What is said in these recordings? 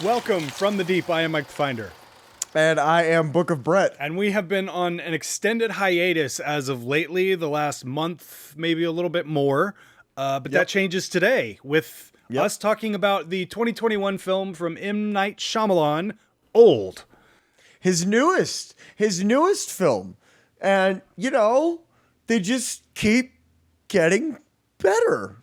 welcome from the deep. I am Mike the Finder. And I am Book of Brett. And we have been on an extended hiatus as of lately, the last month, maybe a little bit more. But that changes today with us talking about the 2021 film from M. Night Shyamalan, Old. His newest film. And, you know, they just keep getting better.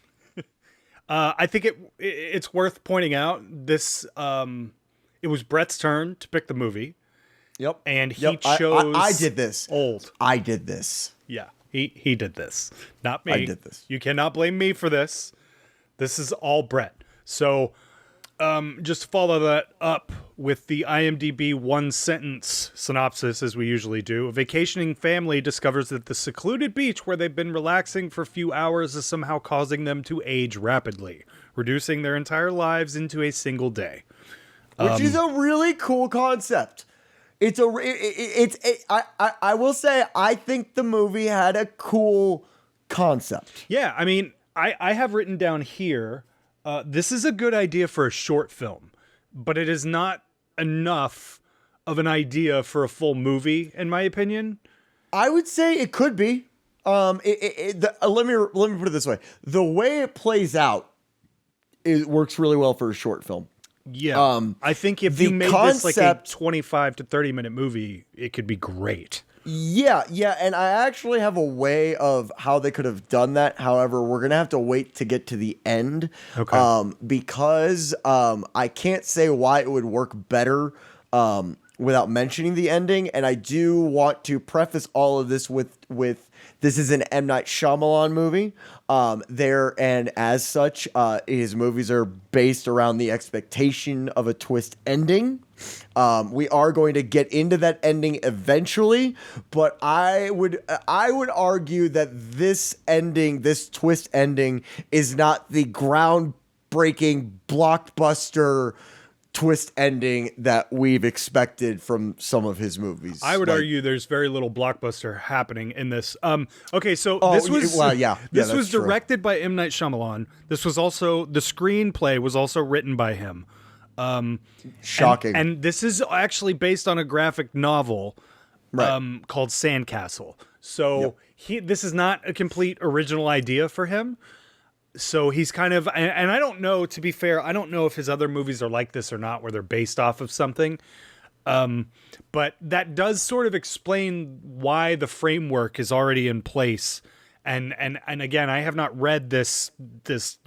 I think it's worth pointing out this. It was Brett's turn to pick the movie. Yep. And he chose. I did this. Old. I did this. Yeah, he did this. Not me. I did this. You cannot blame me for this. This is all Brett. So, just follow that up with the IMDb one-sentence synopsis, as we usually do. A vacationing family discovers that the secluded beach where they've been relaxing for a few hours is somehow causing them to age rapidly, reducing their entire lives into a single day. Which is a really cool concept. I will say, I think the movie had a cool concept. Yeah, I mean, I have written down here, this is a good idea for a short film, but it is not enough of an idea for a full movie, in my opinion. I would say it could be. Let me put it this way: the way it plays out, it works really well for a short film. Yeah, I think if you made this like a 25 to 30 minute movie, it could be great. Yeah, and I actually have a way of how they could have done that. However, we're going to have to wait to get to the end. Okay. Because I can't say why it would work better without mentioning the ending. And I do want to preface all of this with this is an M. Night Shyamalan movie. And as such, his movies are based around the expectation of a twist ending. We are going to get into that ending eventually, but I would argue that this twist ending, is not the groundbreaking blockbuster twist ending that we've expected from some of his movies. I would argue there's very little blockbuster happening in this. Okay, so this was directed by M. Night Shyamalan. This was also, the screenplay was also written by him. Shocking. And this is actually based on a graphic novel called Sandcastle. So this is not a complete original idea for him. So he's kind of, and I don't know, to be fair, I don't know if his other movies are like this or not, where they're based off of something. But that does sort of explain why the framework is already in place. And again, I have not read this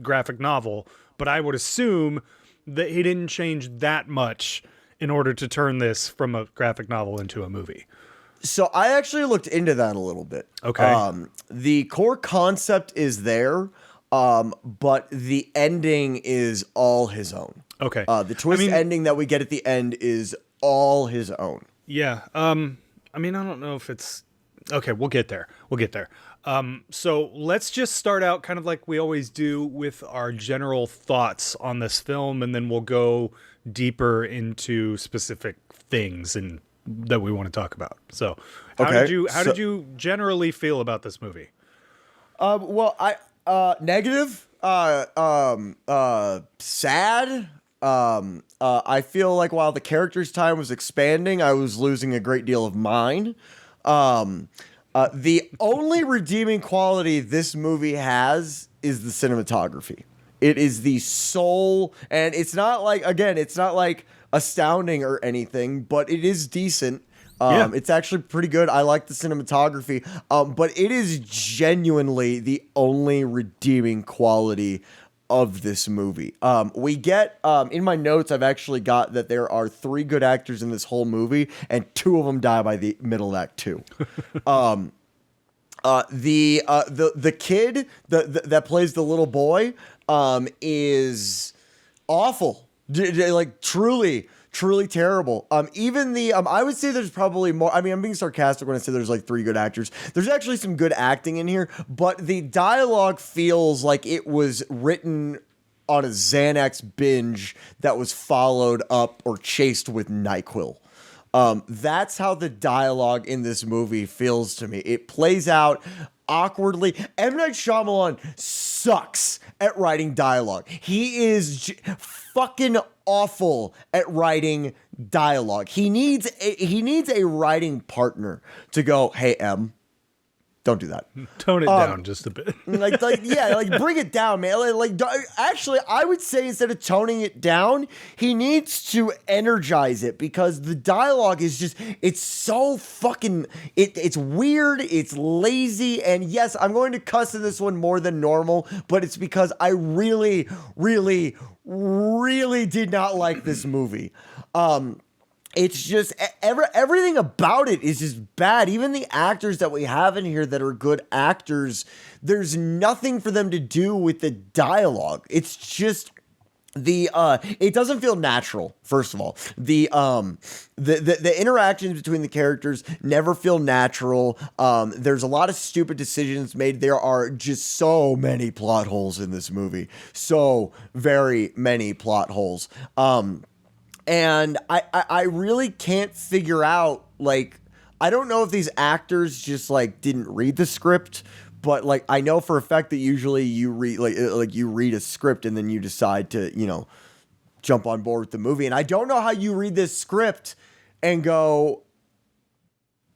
graphic novel, but I would assume that he didn't change that much in order to turn this from a graphic novel into a movie. So I actually looked into that a little bit. Okay. The core concept is there. But the ending is all his own. Okay. The twist ending that we get at the end is all his own. Yeah. I don't know if it's okay. We'll get there. So let's just start out kind of like we always do with our general thoughts on this film, and then we'll go deeper into specific things that we want to talk about. So how did you generally feel about this movie? Negative, sad. I feel like while the character's time was expanding, I was losing a great deal of mine. The only redeeming quality this movie has is the cinematography. It is the sole, and it's not like astounding or anything, but it is decent. It's actually pretty good. I like the cinematography, but it is genuinely the only redeeming quality of this movie. We get, in my notes, I've actually got that there are 3 good actors in this whole movie, and 2 of them die by the middle of Act 2. The kid that plays the little boy is awful. Like truly terrible. Even the I would say there's probably more. I mean, I'm being sarcastic when I say there's like 3 good actors. There's actually some good acting in here, but the dialogue feels like it was written on a Xanax binge that was followed up or chased with NyQuil. That's how the dialogue in this movie feels to me. It plays out awkwardly. M. Night Shyamalan sucks at writing dialogue. He is fucking awful at writing dialogue. He needs a writing partner to go, hey, M, don't do that. Tone it down just a bit. like bring it down, man. Actually, I would say instead of toning it down, he needs to energize it, because the dialogue is just, it's so fucking, it's weird, it's lazy, and yes, I'm going to cuss in this one more than normal, but it's because I really, really, really did not like this movie. It's just everything about it is just bad. Even the actors that we have in here that are good actors, there's nothing for them to do with the dialogue. It's just it doesn't feel natural. First of all, the interactions between the characters never feel natural. There's a lot of stupid decisions made. There are just so many plot holes in this movie. So very many plot holes. And I really can't figure out, like, I don't know if these actors just, like, didn't read the script, but, like, I know for a fact that usually you read, like you read a script and then you decide to, jump on board with the movie. And I don't know how you read this script and go,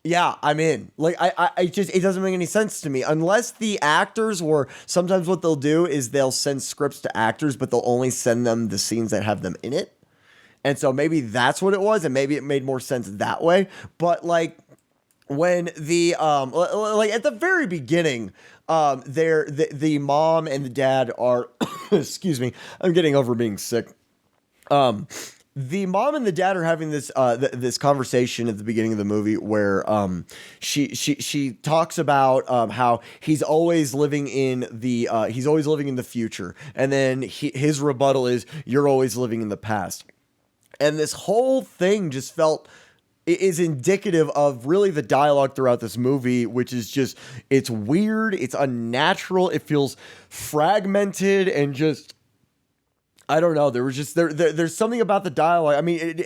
yeah, I'm in. Like, it doesn't make any sense to me. Unless the actors, or sometimes what they'll do is they'll send scripts to actors, but they'll only send them the scenes that have them in it. And so maybe that's what it was, and maybe it made more sense that way. But like when the like at the very beginning, the mom and the dad are excuse me, I'm getting over being sick. The mom and the dad are having this this conversation at the beginning of the movie where she talks about how he's always living in the future, and then his rebuttal is, you're always living in the past. And this whole thing just is indicative of really the dialogue throughout this movie, which is just, it's weird, it's unnatural, it feels fragmented, and just, I don't know, there's something about the dialogue. I mean,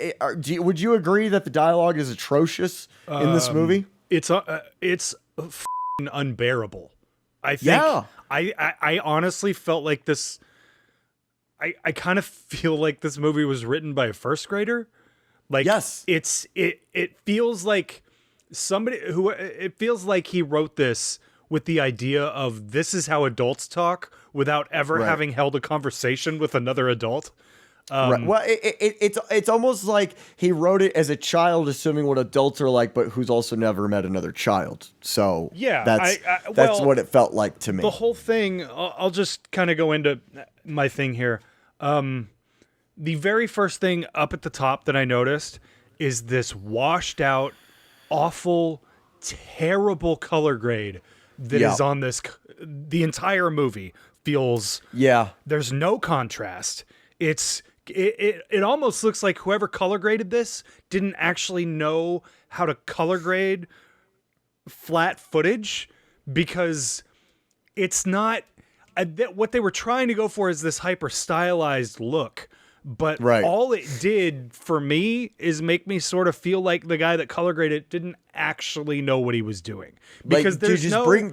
would you agree that the dialogue is atrocious in this movie? It's f***ing unbearable. I think. Yeah. I honestly felt like this. I kind of feel like this movie was written by a first grader. Like, yes, it feels like it feels like he wrote this with the idea of, this is how adults talk, without ever having held a conversation with another adult. Right. Well, it's almost like he wrote it as a child, assuming what adults are like, but who's also never met another child. So yeah, that's what it felt like to me. The whole thing, I'll just kind of go into my thing here. The very first thing up at the top that I noticed is this washed out, awful, terrible color grade that is on this. The entire movie feels, there's no contrast. It almost looks like whoever color graded this didn't actually know how to color grade flat footage, because it's not what they were trying to go for is this hyper stylized look. But all it did for me is make me sort of feel like the guy that color graded it didn't actually know what he was doing. Because there's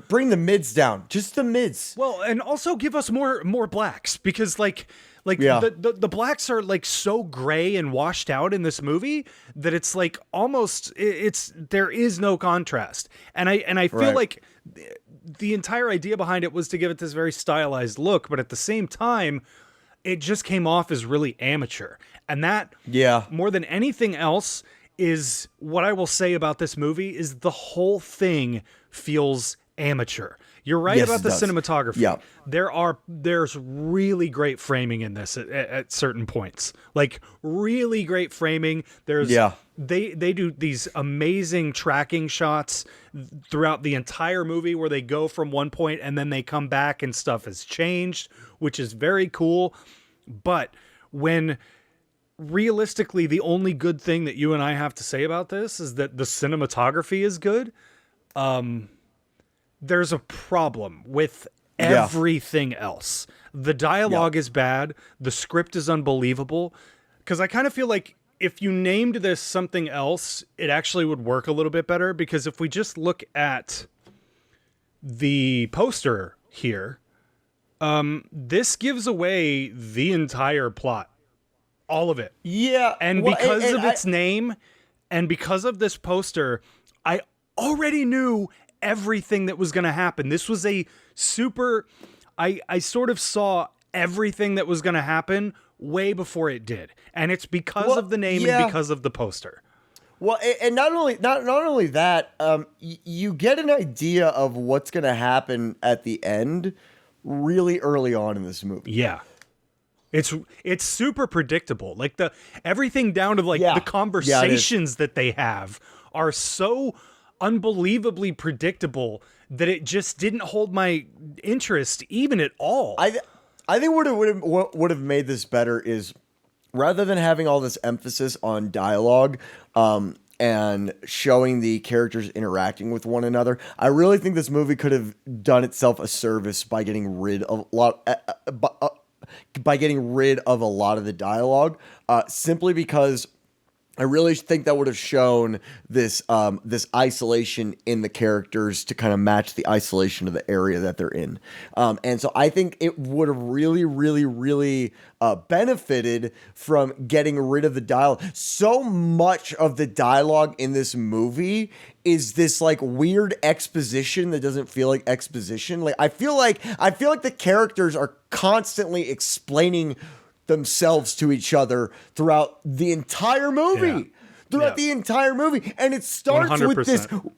bring the mids down, just the mids. Well, and also give us more blacks, because the blacks are like so gray and washed out in this movie that it's like almost there is no contrast. And I feel like the entire idea behind it was to give it this very stylized look, but at the same time, it just came off as really amateur. And that, more than anything else, is what I will say about this movie, is the whole thing feels amateur. You're right about the cinematography. Yeah. There's really great framing in this at certain points. Like, really great framing. They do these amazing tracking shots throughout the entire movie where they go from one point and then they come back and stuff has changed, which is very cool. But when realistically the only good thing that you and I have to say about this is that the cinematography is good, there's a problem with everything else. The dialogue is bad. The script is unbelievable. Because I kind of feel like if you named this something else, it actually would work a little bit better. Because if we just look at the poster here, this gives away the entire plot. All of it. Yeah. And well, because of its name and because of this poster, I already knew everything that was going to happen. This was a super... I sort of saw everything that was going to happen way before it did. And it's because of the name and because of the poster. Well, and not only that, you get an idea of what's going to happen at the end really early on in this movie. Yeah. It's super predictable. Like everything down to like the conversations that they have are so unbelievably predictable that it just didn't hold my interest even at all. I think what would have made this better is rather than having all this emphasis on dialogue and showing the characters interacting with one another, I really think this movie could have done itself a service by getting rid of a lot of the dialogue, simply because I really think that would have shown this isolation in the characters to kind of match the isolation of the area that they're in. And so I think it would have really, really, really benefited from getting rid of the dialogue. So much of the dialogue in this movie is this like weird exposition that doesn't feel like exposition. Like I feel like the characters are constantly explaining themselves to each other throughout the entire movie. The entire movie. And it starts 100%.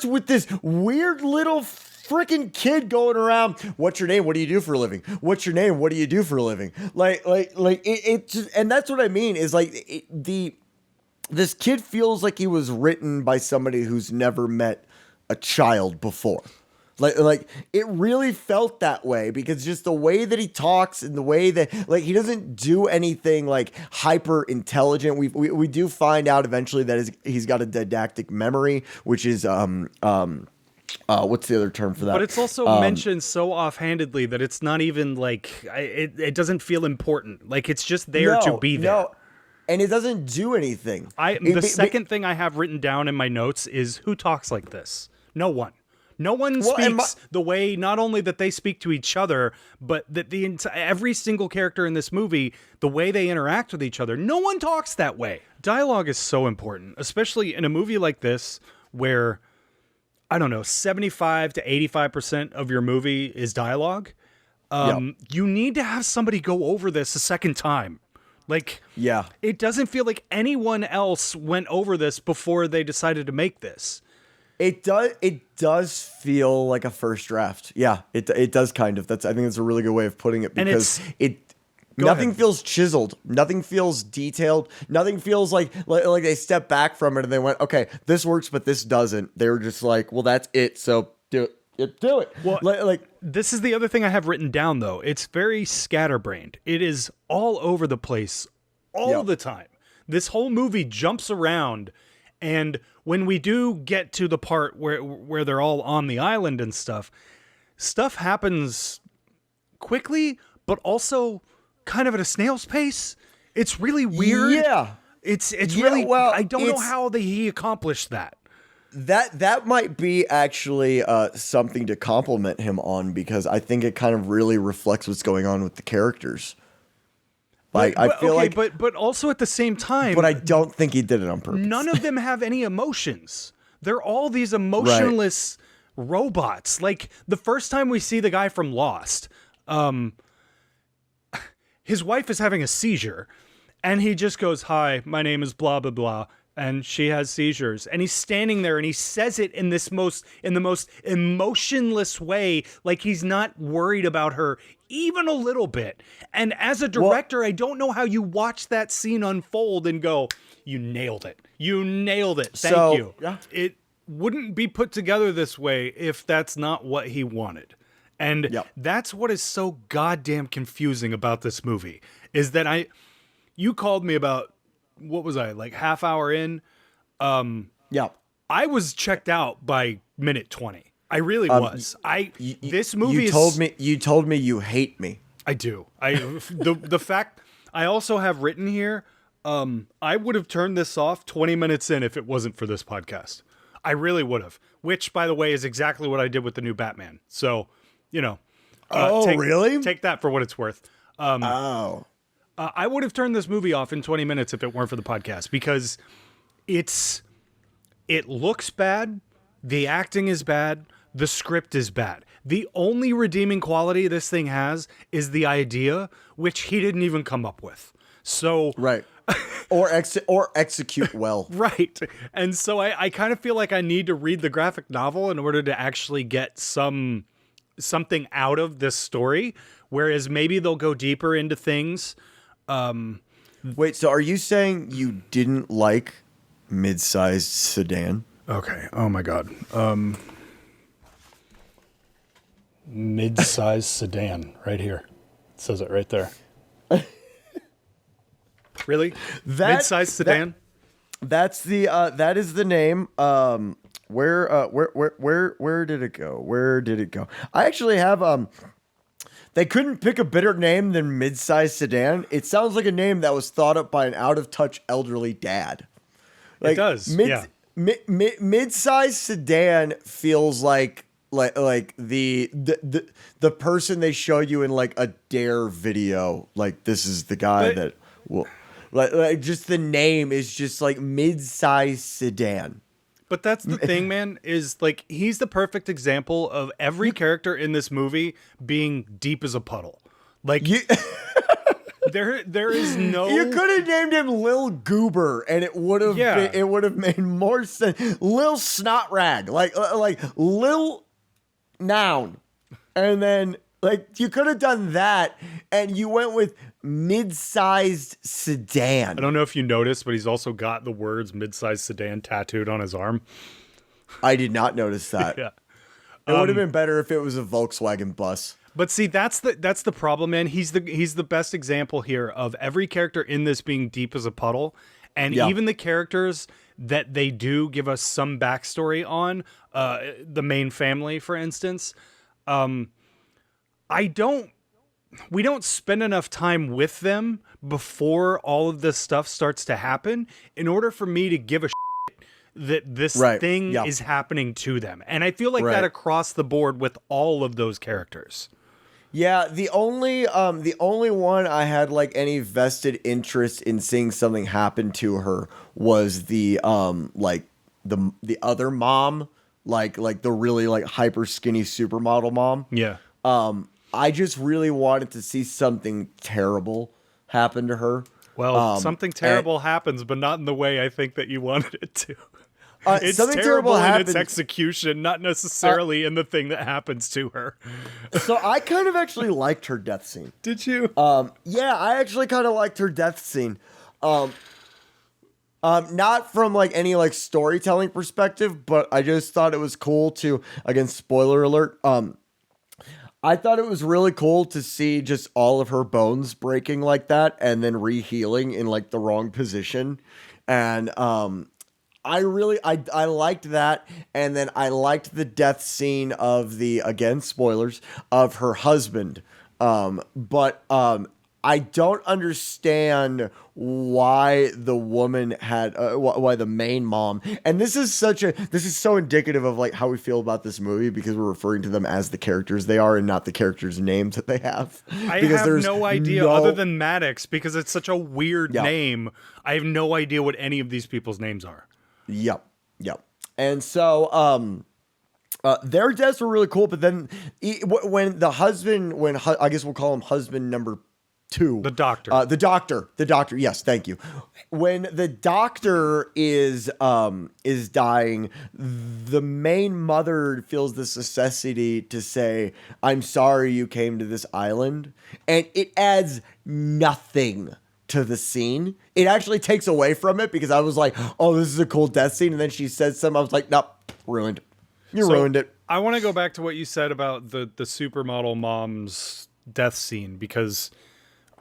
with this weird little freaking kid going around. What's your name? What do you do for a living? What's your name? What do you do for a living? It just, and that's what I mean is like this kid feels like he was written by somebody who's never met a child before. Like it really felt that way because just the way that he talks and the way that like he doesn't do anything like hyper intelligent. We do find out eventually that he's got a didactic memory, which is what's the other term for that? But it's also mentioned so offhandedly that it's not even like it doesn't feel important. Like it's just there to be there. No. And it doesn't do anything. The second thing I have written down in my notes is who talks like this? No one. No one speaks the way, not only that they speak to each other, but that every single character in this movie, the way they interact with each other, no one talks that way. Dialogue is so important, especially in a movie like this where, I don't know, 75 to 85% of your movie is dialogue. You need to have somebody go over this a second time. Like, it doesn't feel like anyone else went over this before they decided to make this. It does feel like a first draft. Yeah, it does kind of. I think that's a really good way of putting it because nothing feels chiseled. Nothing feels detailed. Nothing feels like they stepped back from it and they went, okay, this works, but this doesn't. They were just like, well, that's it. So do it. Well, this is the other thing I have written down though. It's very scatterbrained. It is all over the place all the time. This whole movie jumps around. And when we do get to the part where they're all on the island and stuff happens quickly, but also kind of at a snail's pace. It's really weird. Yeah. It's really, well, I don't know how he accomplished that. That might be actually something to compliment him on because I think it kind of really reflects what's going on with the characters. But also at the same time, but I don't think he did it on purpose. None of them have any emotions. They're all these emotionless robots. Like the first time we see the guy from Lost, his wife is having a seizure, and he just goes, "Hi, my name is blah blah blah," and she has seizures, and he's standing there, and he says it in the most emotionless way, like he's not worried about her even a little bit. And as a director, I don't know how you watch that scene unfold and go, you nailed it. You nailed it. Thank you. Yeah. It wouldn't be put together this way if that's not what he wanted. And that's what is so goddamn confusing about this movie is that you called me about, what was I, like half hour in? I was checked out by minute 20. I really was. This movie You told me you hate me. I do. The fact I also have written here, I would have turned this off 20 minutes in if it wasn't for this podcast. I really would have. Which, by the way, is exactly what I did with the new Batman. So, really? Take that for what it's worth. I would have turned this movie off in 20 minutes if it weren't for the podcast, because it looks bad, the acting is bad, the script is bad. The only redeeming quality this thing has is the idea, which he didn't even come up with. So right. Or execute well. Right. And so I kind of feel like I need to read the graphic novel in order to actually get something out of this story, whereas maybe they'll go deeper into things. Wait, so are you saying you didn't like Mid-Sized Sedan? Okay. Oh my God. Mid-sized sedan right here. It says it right there. Really? Mid-sized sedan? That is the name. Where did it go? Where did it go? I actually have they couldn't pick a better name than Mid-Sized Sedan. It sounds like a name that was thought up by an out-of-touch elderly dad. Like, it does. Mid-Sized Sedan feels like the person they show you in like a Dare video. Like, this is the guy that will. Like just the name is just like Mid-Sized Sedan. But that's the thing, man, is like he's the perfect example of every character in this movie being deep as a puddle. Like there is no. You could have named him Lil Goober, and it would have made more sense. Lil Snot Rag, like Lil Noun, and then like you could have done that, and you went with Mid-Sized Sedan. I don't know if you noticed, but he's also got the words Mid-Sized Sedan tattooed on his arm. I did not notice that. Yeah. It would have been better if it was a Volkswagen bus. But see, that's the problem, man. He's the best example here of every character in this being deep as a puddle, and even the characters that they do give us some backstory on, the main family, for instance. We don't spend enough time with them before all of this stuff starts to happen in order for me to give a shit that this thing is happening to them. And I feel like that across the board with all of those characters. Yeah, the only one I had like any vested interest in seeing something happen to her was the other mom, like the really like hyper skinny supermodel mom. Yeah. I just really wanted to see something terrible happen to her. Well, something terrible happens, but not in the way I think that you wanted it to. It's something terrible in happens. its execution, not necessarily in the thing that happens to her. So I kind of actually liked her death scene. Did you? Yeah, I actually kind of liked her death scene. Not from like any like storytelling perspective, but I just thought it was cool to, again, spoiler alert. I thought it was really cool to see just all of her bones breaking like that and then re-healing in like the wrong position. And I liked that. And then I liked the death scene of again, spoilers, of her husband. But I don't understand why the woman had, why the main mom, and this is so indicative of like how we feel about this movie because we're referring to them as the characters they are and not the characters' names that they have. I have no idea other than Maddox because it's such a weird name. I have no idea what any of these people's names are. Yep. And so, their deaths were really cool, but then when the husband, I guess we'll call him husband number 2. The doctor. The doctor. Yes, thank you. When the doctor is dying, the main mother feels this necessity to say, "I'm sorry you came to this island," and it adds nothing to the scene. It actually takes away from it because I was like, "Oh, this is a cool death scene," and then she said something. I was like, "Nope, ruined. You ruined it." I want to go back to what you said about the supermodel mom's death scene because.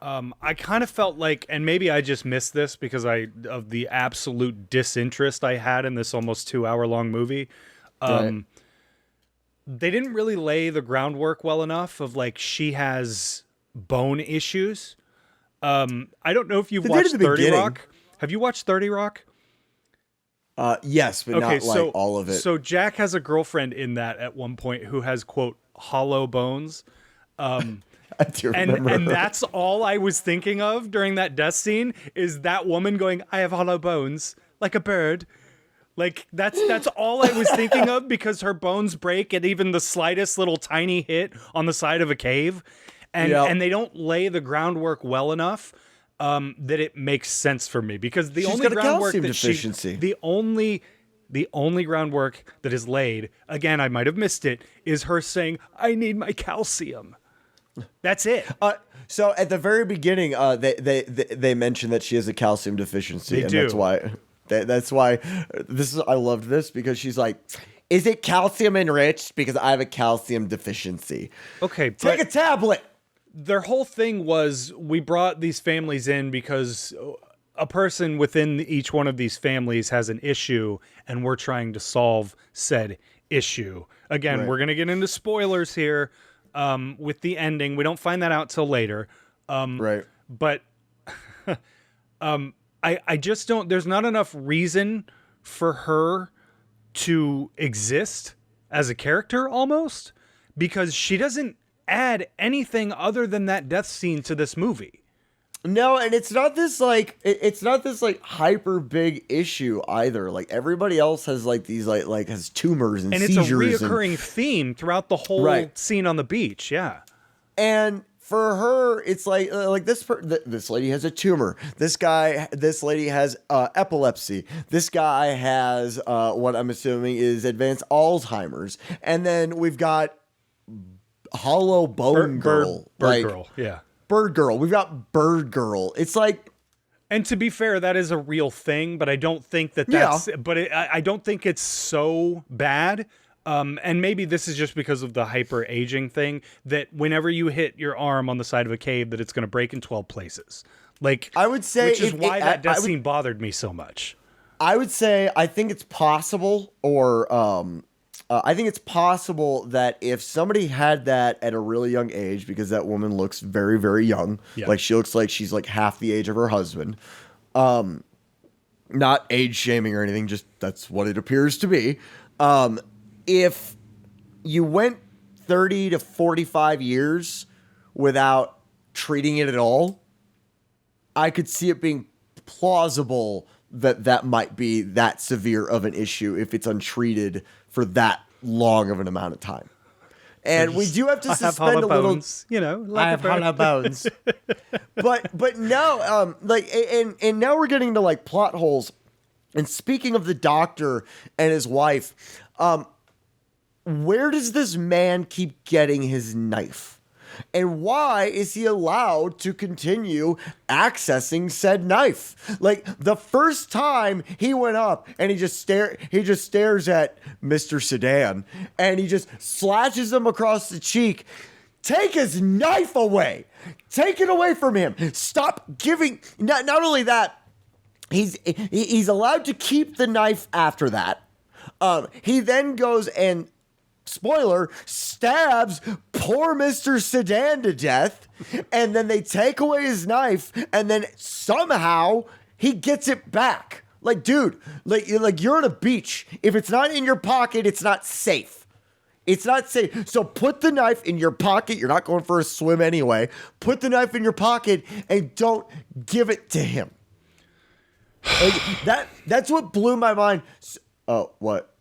I kind of felt like, and maybe I just missed this because of the absolute disinterest I had in this almost 2-hour-long movie. They didn't really lay the groundwork well enough of like she has bone issues. I don't know if you've watched 30 Rock. Have you watched 30 Rock? Yes, but not like all of it. So Jack has a girlfriend in that at one point who has, quote, hollow bones. I do remember. And that's all I was thinking of during that death scene is that woman going, I have hollow bones, like a bird. Like, that's all I was thinking of because her bones break at even the slightest little tiny hit on the side of a cave. And they don't lay the groundwork well enough that it makes sense for me. Because the She's only got a groundwork calcium that deficiency. the only groundwork that is laid, again, I might have missed it, is her saying, I need my calcium. That's it. So at the very beginning, they mentioned that she has a calcium deficiency. They do. That's why I loved this because she's like, is it calcium enriched? Because I have a calcium deficiency. Okay, Take a tablet. Their whole thing was we brought these families in because a person within each one of these families has an issue and we're trying to solve said issue. Again, we're going to get into spoilers here with the ending. We don't find that out till later. Right. But I just don't, there's not enough reason for her to exist as a character almost because she doesn't add anything other than that death scene to this movie. No, and it's not this like hyper big issue either. Like everybody else has like these like has tumors and seizures. And it's a reoccurring theme throughout the whole scene on the beach. Yeah. And for her, it's like this lady has a tumor. This lady has epilepsy. This guy has what I'm assuming is advanced Alzheimer's. And then we've got hollow bone girl. Bird girl. Yeah. Bird girl. We've got bird girl. It's like, and to be fair, that is a real thing, but I don't think that's, I don't think it's so bad. And maybe this is just because of the hyper aging thing that whenever you hit your arm on the side of a cave, that it's going to break in 12 places. Like, I would say, which is why that death scene bothered me so much. I would say, I think it's possible, I think it's possible that if somebody had that at a really young age, because that woman looks very, very young, like she looks like she's like half the age of her husband, not age shaming or anything, just that's what it appears to be. If you went 30 to 45 years without treating it at all, I could see it being plausible that might be that severe of an issue if it's untreated for that long of an amount of time. And we do have to suspend a little, bones, you know, like I have hollow bones. but no, and now we're getting to like plot holes. And speaking of the doctor and his wife, where does this man keep getting his knife? And why is he allowed to continue accessing said knife? Like the first time he went up and he just stares at Mr. Sedan and he just slashes him across the cheek. Take his knife away. Take it away from him. Stop giving. Not only that, he's allowed to keep the knife after that. He then goes and, spoiler, stabs poor Mr. Sedan to death, and then they take away his knife, and then somehow he gets it back. Like, dude, like you're on a beach. If it's not in your pocket, it's not safe. It's not safe. So put the knife in your pocket. You're not going for a swim anyway. Put the knife in your pocket and don't give it to him. Like, that's what blew my mind. Oh, what?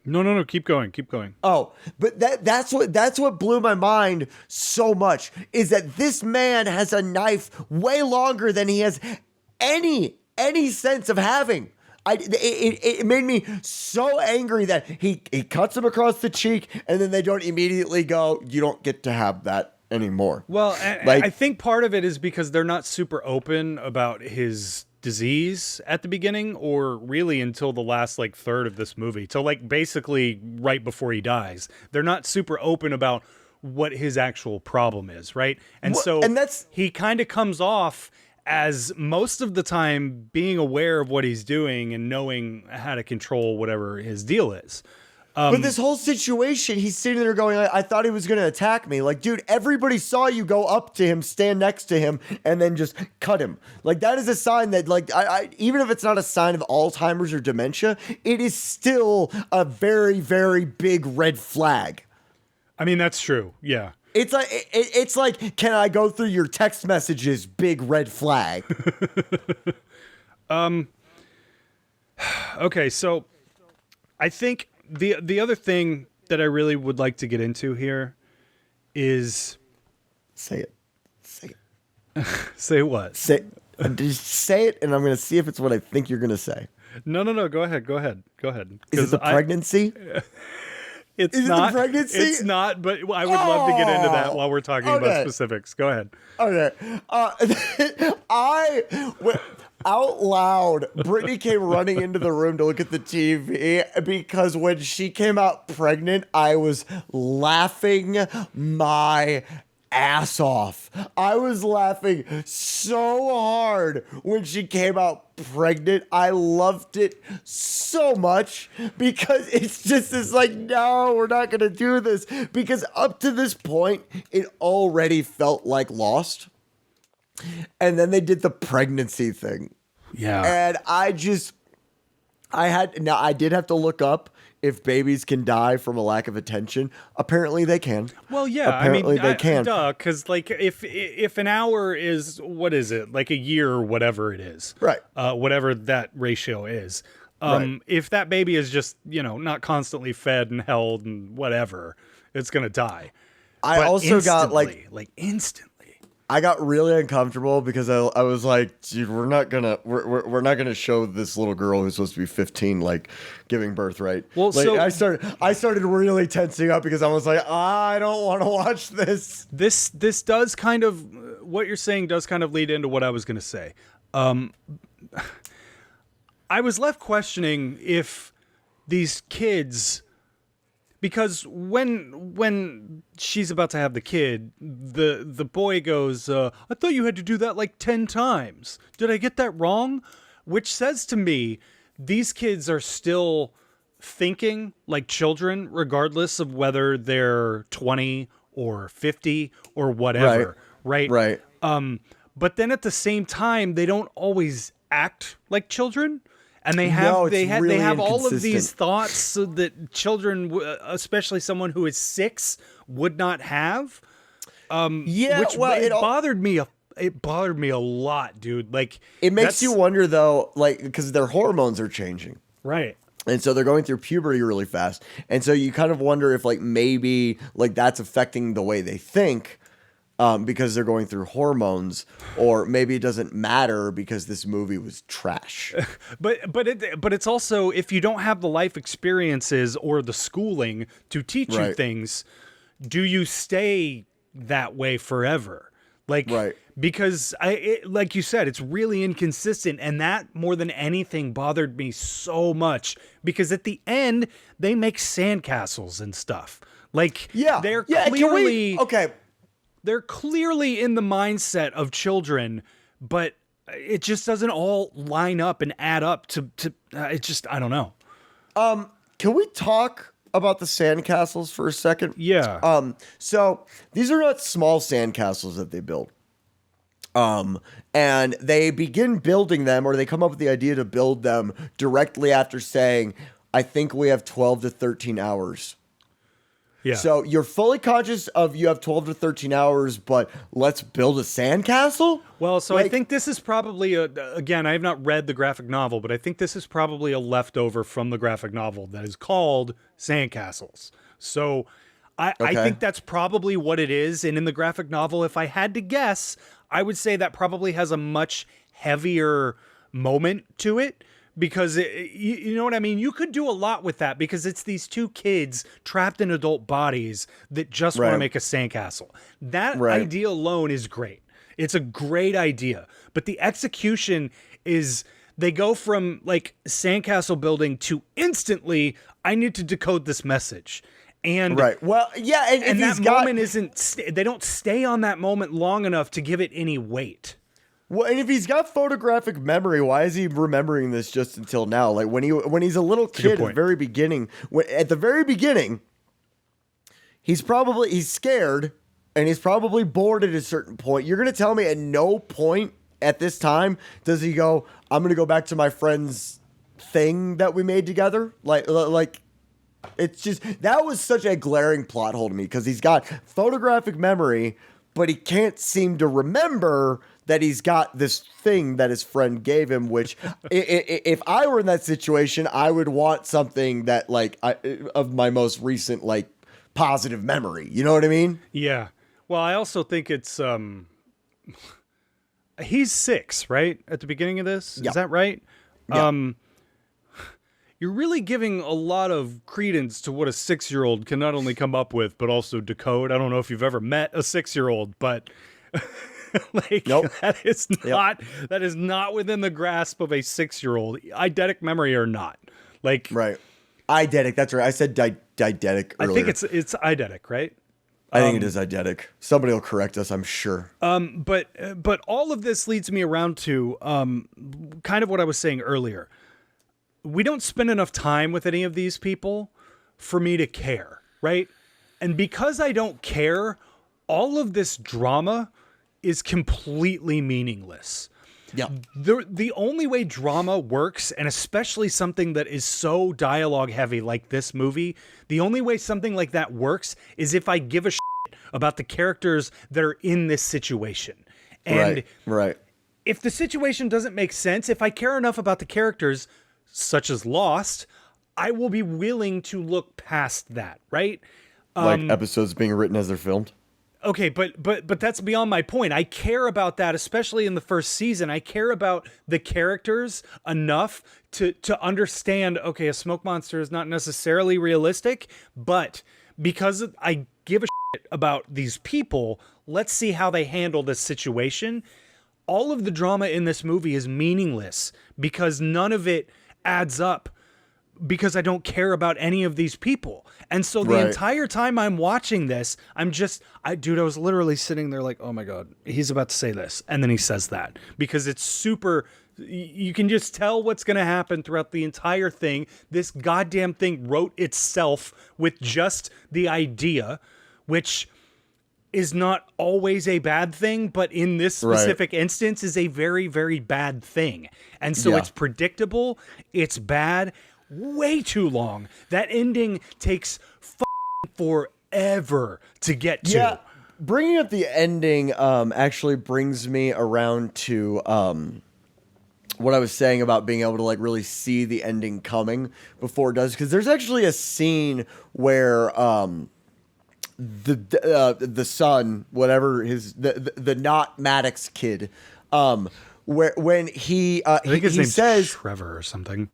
No. Keep going. Oh, but that's what blew my mind so much is that this man has a knife way longer than he has any sense of having. It made me so angry that he cuts him across the cheek and then they don't immediately go, you don't get to have that anymore. Well, I think part of it is because they're not super open about his disease at the beginning, or really until the last like third of this movie, till like basically right before he dies. They're not super open about what his actual problem is, right? And he kind of comes off as most of the time being aware of what he's doing and knowing how to control whatever his deal is. But this whole situation, he's sitting there going, I thought he was going to attack me. Like, dude, everybody saw you go up to him, stand next to him, and then just cut him. Like, that is a sign that, like, even if it's not a sign of Alzheimer's or dementia, it is still a very, very big red flag. I mean, that's true. Yeah. It's like, can I go through your text messages? Big red flag. Okay, so I think the other thing that I really would like to get into here is Say it. say what? Just say it, and I'm gonna see if it's what I think you're gonna say. No. Go ahead. Is it the pregnancy? It's Is not. It the pregnancy? It's not. But I would love to get into that while we're talking about specifics. Go ahead. Okay. Out loud, Brittany came running into the room to look at the TV because when she came out pregnant, I was laughing my ass off. I was laughing so hard when she came out pregnant. I loved it so much because it's just this like, no, we're not going to do this. Because up to this point, it already felt like Lost. And then they did the pregnancy thing. Yeah. And I did have to look up if babies can die from a lack of attention. Apparently they can. Well, yeah. Apparently they can. Duh, because like if an hour is, what is it? Like a year or whatever it is. Right. Whatever that ratio is. Right. If that baby is just, not constantly fed and held and whatever, it's going to die. I also got instantly. I got really uncomfortable because I was like, dude, we're not gonna show this little girl who's supposed to be 15 like giving birth, right? Well, like, so I started really tensing up because I was like, I don't want to watch this. This does kind of, what you're saying does kind of lead into what I was going to say. I was left questioning if these kids, because when she's about to have the kid, the boy goes, I thought you had to do that like 10 times. Did I get that wrong? Which says to me, these kids are still thinking like children, regardless of whether they're 20 or 50 or whatever. Right. Right. But then at the same time, they don't always act like children. And they have all of these thoughts so that children, especially someone who is 6, would not have. It bothered me. It bothered me a lot, dude. Like, it makes you wonder though, like, because their hormones are changing, right? And so they're going through puberty really fast, and so you kind of wonder if like maybe like that's affecting the way they think. Because they're going through hormones, or maybe it doesn't matter because this movie was trash. But it's also, if you don't have the life experiences or the schooling to teach you things, do you stay that way forever? Like, because like you said, it's really inconsistent, and that more than anything bothered me so much because at the end they make sandcastles and stuff. Like, they're clearly They're clearly in the mindset of children, but it just doesn't all line up and add up to it just, I don't know. Can we talk about the sandcastles for a second? Yeah. So these are not small sandcastles that they build. And they begin building them, or they come up with the idea to build them directly after saying, I think we have 12 to 13 hours. Yeah. So you're fully conscious of you have 12 to 13 hours, but let's build a sandcastle? Well, so I think this is probably, again, I have not read the graphic novel, but I think this is probably a leftover from the graphic novel that is called Sandcastles. So I think that's probably what it is. And in the graphic novel, if I had to guess, I would say that probably has a much heavier moment to it. Because, you know what I mean? You could do a lot with that because it's these two kids trapped in adult bodies that just want to make a sandcastle. That idea alone is great. It's a great idea. But the execution is, they go from like sandcastle building to instantly, I need to decode this message. And well, yeah, and that moment isn't, they don't stay on that moment long enough to give it any weight. Well, and if he's got photographic memory, why is he remembering this just until now? Like when he's a little kid at the very beginning, he's scared and he's probably bored at a certain point. You're going to tell me at no point at this time does he go, I'm going to go back to my friend's thing that we made together? Like It's just, that was such a glaring plot hole to me because he's got photographic memory, but he can't seem to remember that he's got this thing that his friend gave him, which if I were in that situation, I would want something that like of my most recent like positive memory. You know what I mean? Yeah. Well, I also think it's he's 6, right? At the beginning of this? Yeah. Is that right? Yeah. You're really giving a lot of credence to what a 6-year-old can not only come up with, but also decode. I don't know if you've ever met a 6-year-old, but like Nope. that is not within the grasp of a 6-year-old, eidetic memory or not. Like Right. Eidetic. That's right. I said deidetic earlier. I think it's eidetic, right? I think it is eidetic. Somebody will correct us, I'm sure. But all of this leads me around to kind of what I was saying earlier. We don't spend enough time with any of these people for me to care, right? And because I don't care, all of this drama is completely meaningless. Yeah. The only way drama works, and especially something that is so dialogue heavy like this movie, the only way something like that works is if I give a shit about the characters that are in this situation. And right. if the situation doesn't make sense, if I care enough about the characters, such as Lost, I will be willing to look past that, right? Like episodes being written as they're filmed. Okay, but that's beyond my point. I care about that, especially in the first season. I care about the characters enough to understand, okay, a smoke monster is not necessarily realistic, but because I give a shit about these people, let's see how they handle this situation. All of the drama in this movie is meaningless because none of it adds up, because I don't care about any of these people. And so the entire time I'm watching this, I was literally sitting there like, oh my God, he's about to say this. And then he says that because it's super, you can just tell what's going to happen throughout the entire thing. This goddamn thing wrote itself with just the idea, which is not always a bad thing, but in this specific instance is a very, very bad thing. And so it's predictable. It's bad. Way too long. That ending takes forever to get to. Yeah, bringing up the ending actually brings me around to what I was saying about being able to like really see the ending coming before it does, because there's actually a scene where the son, whatever the not Maddox kid, where when he says Trevor or something.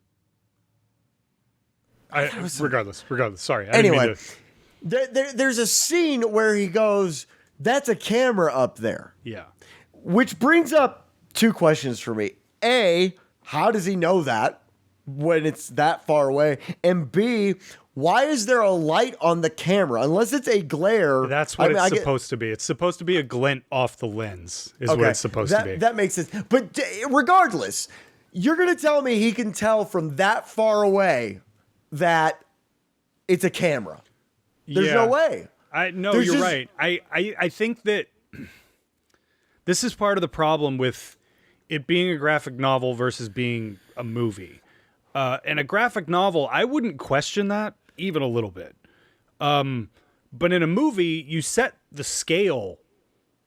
Regardless. Sorry. Anyway, there's a scene where he goes, "That's a camera up there." Yeah. Which brings up two questions for me. A, how does he know that when it's that far away? And B, why is there a light on the camera? Unless it's a glare. That's what it's supposed to be. It's supposed to be a glint off the lens is what it's supposed to be. That makes sense. But regardless, you're going to tell me he can tell from that far away that it's a camera. There's no way. You're right. I think that this is part of the problem with it being a graphic novel versus being a movie. And a graphic novel, I wouldn't question that even a little bit. But in a movie, you set the scale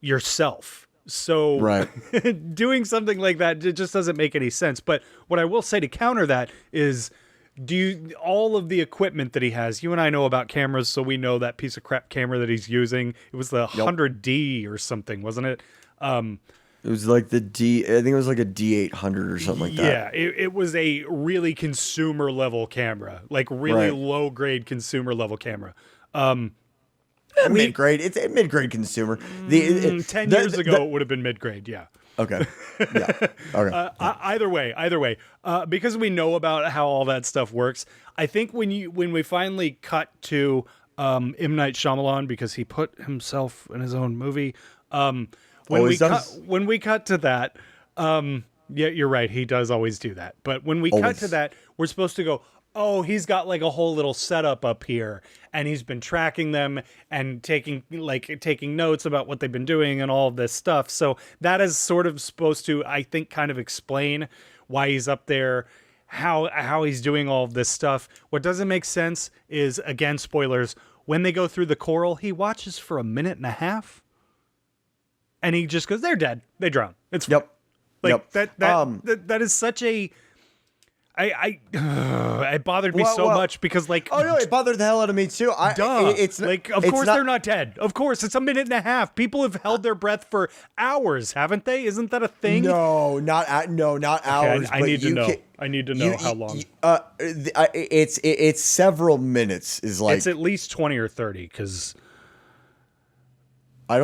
yourself. So doing something like that, it just doesn't make any sense. But what I will say to counter that is, all of the equipment that he has, you and I know about cameras, so we know that piece of crap camera that he's using. It was the 100D or something, wasn't it? It was like I think it was like a D800 or something like that. Yeah, it was a really consumer level camera, like really low grade consumer level camera. Mid-grade. It's a mid-grade consumer. 10 years ago, it would have been mid-grade, yeah. Okay. Yeah. Okay. Either way, because we know about how all that stuff works, I think when we finally cut to M. Night Shyamalan, because he put himself in his own movie, when we cut to that, yeah, you're right, he does always do that. But when we cut to that, we're supposed to go, oh, he's got like a whole little setup up here, and he's been tracking them and taking notes about what they've been doing and all of this stuff. So that is sort of supposed to, I think, kind of explain why he's up there. how he's doing all of this stuff. What doesn't make sense is, again, spoilers, when they go through the coral, he watches for a minute and a half. And he just goes, they're dead. They drown. It's Yep. like Yep. that is such a it bothered me so much because like oh no, it bothered the hell out of me too. It's like of course they're not dead. Of course it's a minute and a half. People have held their breath for hours, haven't they? Isn't that a thing? No, not hours. I need to know. I need to know how long. It's several minutes. Is like it's at least 20 or 30 because I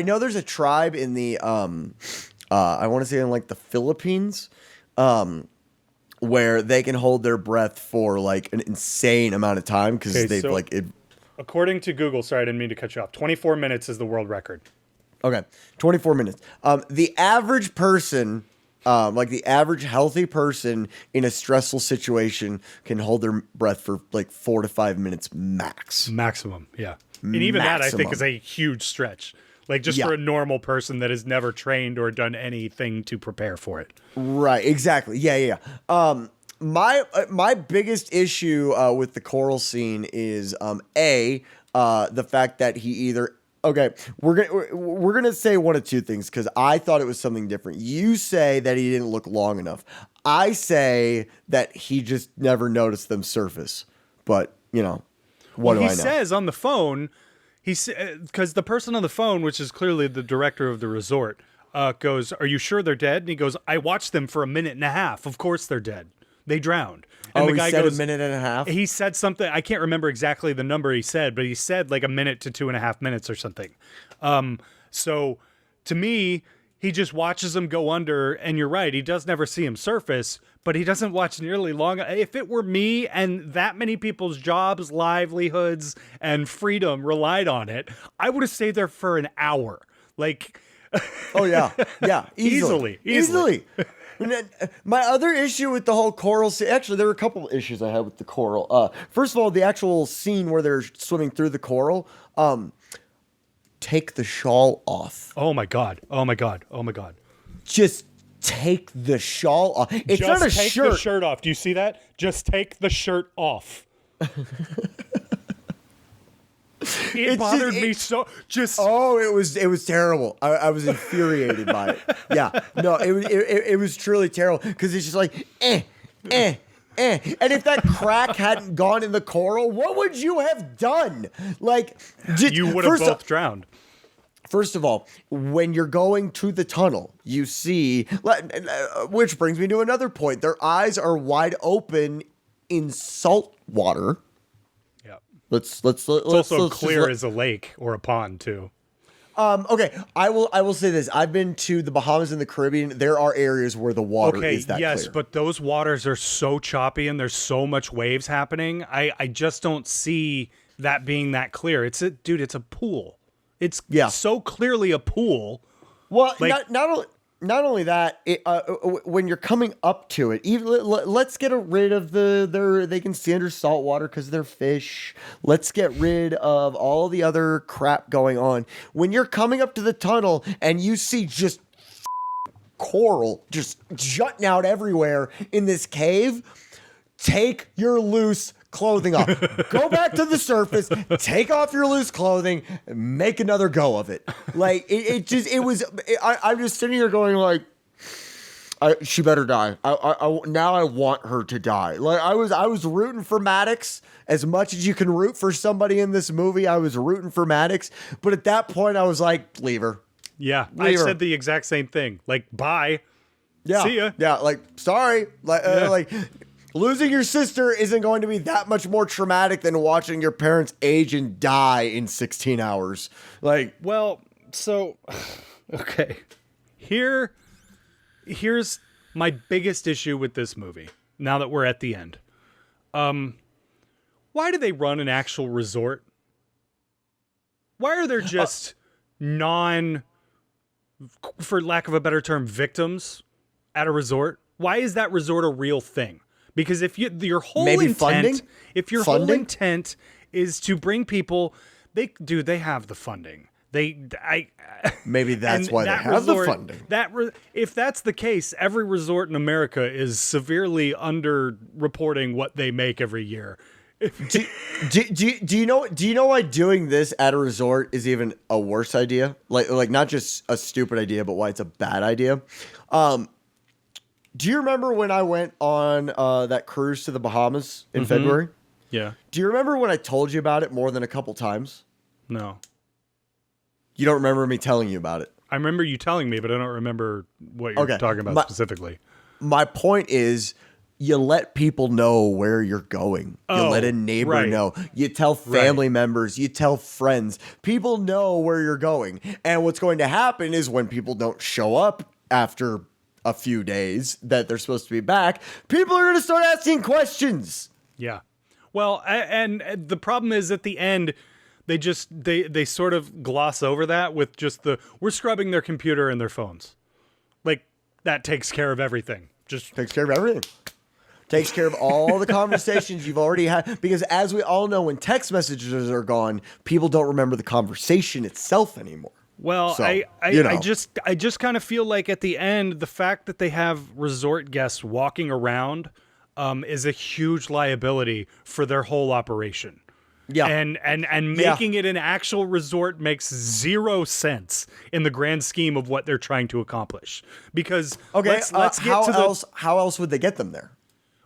know there's a tribe in the I want to say in like the Philippines, where they can hold their breath for like an insane amount of time because they've like it. According to Google, sorry, I didn't mean to cut you off. 24 minutes is the world record. Okay, 24 minutes. The average person, like the average healthy person in a stressful situation, can hold their breath for like 4 to 5 minutes max. Maximum, yeah. And even that, I think, is a huge stretch. Like, just for a normal person that has never trained or done anything to prepare for it. Right, exactly. Yeah. My biggest issue with the coral scene is, the fact that he either... Okay, we're gonna say one of two things, because I thought it was something different. You say that he didn't look long enough. I say that he just never noticed them surface. But, you know, what do I know? He says on the phone... because the person on the phone, which is clearly the director of the resort, goes, "Are you sure they're dead?" And he goes, "I watched them for a minute and a half. Of course they're dead. They drowned." And the guy said goes, a minute and a half? He said something. I can't remember exactly the number he said, but he said like a minute to 2.5 minutes or something. So to me, he just watches them go under, and you're right. He does never see him surface, but he doesn't watch nearly long. If it were me and that many people's jobs, livelihoods, and freedom relied on it, I would have stayed there for an hour. Like, oh yeah, easily. My other issue with the whole coral scene, actually, there were a couple of issues I had with the coral. First of all, the actual scene where they're swimming through the coral. Take the shawl off. Oh my god. Just take the shawl off. It's just not a take shirt. The shirt off. Do you see that? Just take the shirt off. It bothered me so. Oh, it was terrible. I was infuriated by it. Yeah, no, it was truly terrible because it's just like And if that crack hadn't gone in the coral, what would you have done? Like, you would have both drowned. First of all, when you're going to the tunnel, you see, which brings me to another point. Their eyes are wide open in salt water. Yeah. Let's also clear as a lake or a pond too. Okay, I will say this. I've been to the Bahamas and the Caribbean. There are areas where the water is that clear. But those waters are so choppy and there's so much waves happening. I just don't see that being that clear. It's a pool. It's so clearly a pool. Well, like, not only that, when you're coming up to it, even let's get rid of they can see under salt water because they're fish. Let's get rid of all the other crap going on. When you're coming up to the tunnel and you see just coral just jutting out everywhere in this cave, take your loose clothing off. Go back to the surface, take off your loose clothing, make another go of it. Like I'm just sitting here going like, she better die. Now I want her to die. Like I was rooting for Maddox as much as you can root for somebody in this movie. I was rooting for Maddox, but at that point I was like, leave her. Yeah, I said the exact same thing. Like, bye. Yeah. See ya. Yeah, like, sorry. Like, losing your sister isn't going to be that much more traumatic than watching your parents age and die in 16 hours. Like, well, so, okay. Here's my biggest issue with this movie, now that we're at the end. Why do they run an actual resort? Why are there just for lack of a better term, victims at a resort? Why is that resort a real thing? Because if your whole intent is to bring people, they have the funding. Maybe that's why they have the funding. If that's the case, every resort in America is severely under-reporting what they make every year. Do you know why doing this at a resort is even a worse idea? Like not just a stupid idea, but why it's a bad idea. Do you remember when I went on that cruise to the Bahamas in February? Yeah. Do you remember when I told you about it more than a couple times? No. You don't remember me telling you about it? I remember you telling me, but I don't remember what you're talking about specifically. My point is, you let people know where you're going. You let a neighbor know. You tell family members. You tell friends. People know where you're going. And what's going to happen is when people don't show up after a few days that they're supposed to be back, people are going to start asking questions. Yeah. Well, and the problem is at the end, they sort of gloss over that with just we're scrubbing their computer and their phones. Like, that takes care of everything. Just takes care of everything. Takes care of all the conversations you've already had. Because as we all know, when text messages are gone, people don't remember the conversation itself anymore. Well, so, I just kind of feel like at the end, the fact that they have resort guests walking around is a huge liability for their whole operation. Yeah. And making it an actual resort makes zero sense in the grand scheme of what they're trying to accomplish. Because let's get how else would they get them there?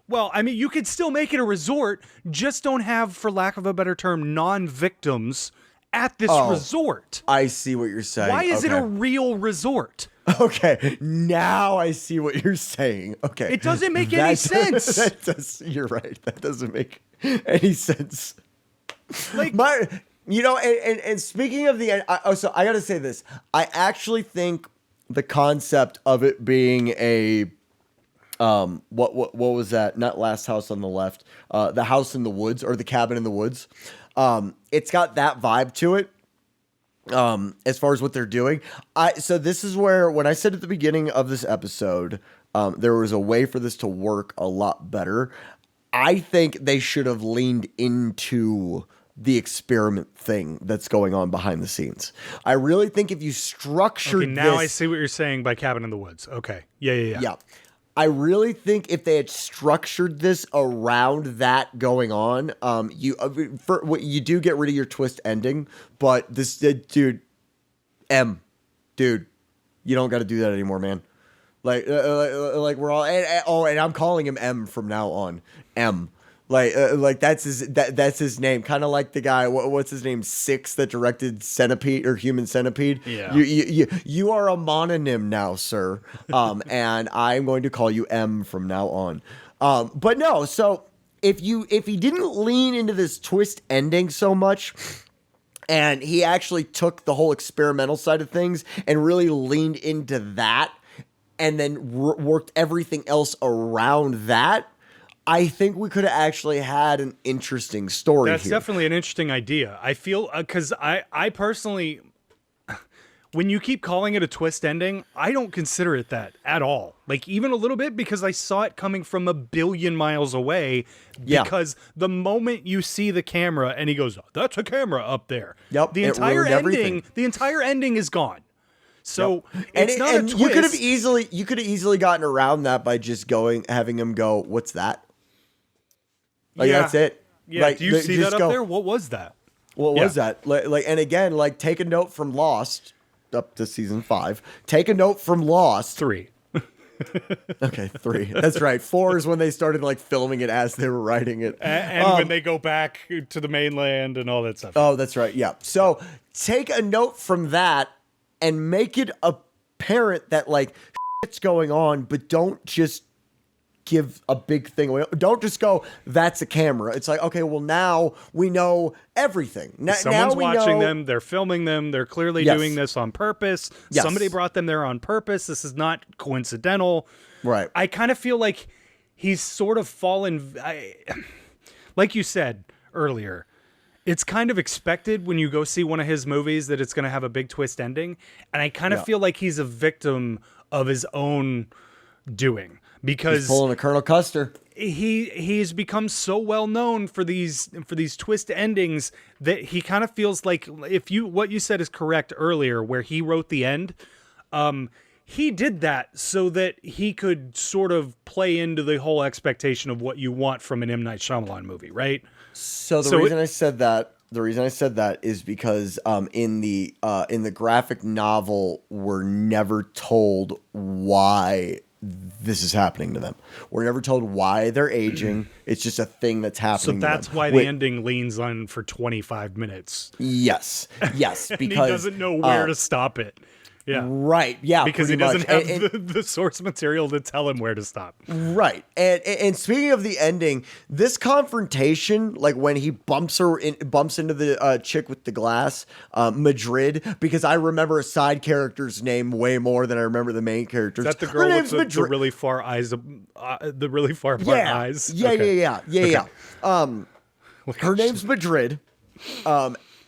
Well, I mean, you could still make it a resort, just don't have, for lack of a better term, non-victims at this resort. I see what you're saying. Why is it a real resort? Okay, now I see what you're saying. Okay. It doesn't make any sense. You're right. That doesn't make any sense. Like, and speaking of the end, so I got to say this. I actually think the concept of it being a what was that? Not Last House on the Left. The House in the Woods, or The Cabin in the Woods. It's got that vibe to it. As far as what they're doing. So this is where, when I said at the beginning of this episode, there was a way for this to work a lot better. I think they should have leaned into the experiment thing that's going on behind the scenes. I really think if you structured now I see what you're saying by Cabin in the Woods. Okay. Yeah. I really think if they had structured this around that going on, you do get rid of your twist ending, but this dude, you don't got to do that anymore, man. Like we're all, and I'm calling him M from now on. M. Like that's his name. Kind of like the guy, what's his name? Six, that directed Centipede or Human Centipede. Yeah. You are a mononym now, sir. And I'm going to call you M from now on. But no, so if he didn't lean into this twist ending so much, and he actually took the whole experimental side of things and really leaned into that, and then worked everything else around that, I think we could have actually had an interesting story. That's definitely an interesting idea. I feel, because I personally, when you keep calling it a twist ending, I don't consider it that at all. Like, even a little bit, because I saw it coming from a billion miles away. Because the moment you see the camera and he goes, "That's a camera up there." Yep. The entire ending is gone. So it's not a twist. You could have easily gotten around that by just having him go, "What's that?" Like, that's it. Yeah. Like, do you see that up there? What was that? What was that? And again, like, take a note from Lost up to season 5. Take a note from Lost. 3. Okay, 3. That's right. 4 is when they started like filming it as they were writing it, and when they go back to the mainland and all that stuff. Oh, that's right. Yeah. So take a note from that and make it apparent that like shit's going on, but don't just give a big thing away. Don't just go, "That's a camera." It's like, okay, well, now we know everything. Someone's watching them. They're filming them. They're clearly doing this on purpose. Yes. Somebody brought them there on purpose. This is not coincidental. Right. I kind of feel like he's sort of fallen. Like you said earlier, it's kind of expected when you go see one of his movies that it's going to have a big twist ending. And I kind of feel like he's a victim of his own doing. because he's pulling a Colonel Custer. He's become so well known for these twist endings that he kind of feels like, what you said is correct earlier, where he wrote the end. He did that so that he could sort of play into the whole expectation of what you want from an M. Night Shyamalan movie, right? So the reason I said that is because in the graphic novel, we're never told why this is happening to them. We're never told why they're aging. It's just a thing that's happening. So that's why the ending leans on for 25 minutes. Yes, because he doesn't know where to stop it. Yeah. Right. Yeah. Because he doesn't have the source material to tell him where to stop. Right. And speaking of the ending, this confrontation, like when he bumps into the chick with the glass, Madrid, because I remember a side character's name way more than I remember the main character's. Is that the girl with the really far eyes, the really far apart eyes? Yeah. Okay. Yeah. Her name's Madrid.